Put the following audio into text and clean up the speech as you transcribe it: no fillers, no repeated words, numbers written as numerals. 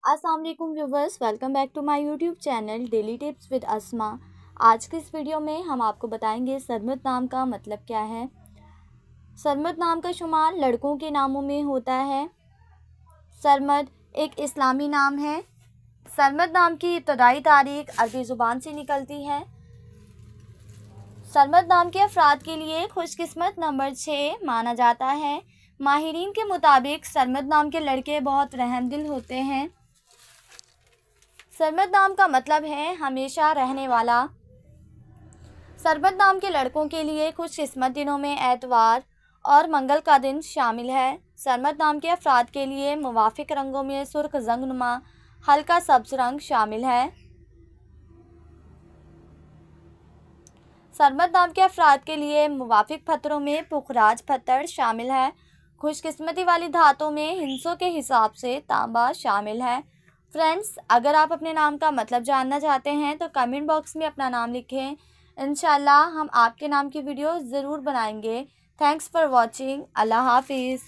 अस्सलाम वालेकुम viewers, welcome back to my YouTube channel daily tips with Asma. आज के इस वीडियो में हम आपको बताएंगे सरमद नाम का मतलब क्या है। सरमद नाम का शुमार लड़कों के नामों में होता है। सरमद एक इस्लामी नाम है। सरमद नाम की इब्तदाई तारीख अरबी ज़ुबान से निकलती है। सरमद नाम के अफराद के लिए खुशकिस्मत नंबर 6 माना जाता है। माहिरीन के मुताबिक सरमद नाम के लड़के बहुत रहमदिल होते हैं। सरमद नाम का मतलब है हमेशा रहने वाला। सरमद नाम के लड़कों के लिए खुशकिस्मत दिनों में एतवार और मंगल का दिन शामिल है। सरमद नाम के अफराद के लिए मुवाफिक रंगों में सुर्ख जंगनुमा हल्का सब्ज रंग शामिल है। सरमद नाम के अफराद के लिए मुवाफिक पत्थरों में पुखराज पत्थर शामिल है। खुशकिस्मती वाली धातों में हिंसों के हिसाब से तांबा शामिल है। फ्रेंड्स, अगर आप अपने नाम का मतलब जानना चाहते हैं तो कमेंट बॉक्स में अपना नाम लिखें। इंशाल्लाह हम आपके नाम की वीडियो ज़रूर बनाएंगे। Thanks for watching. अल्लाह हाफिज़।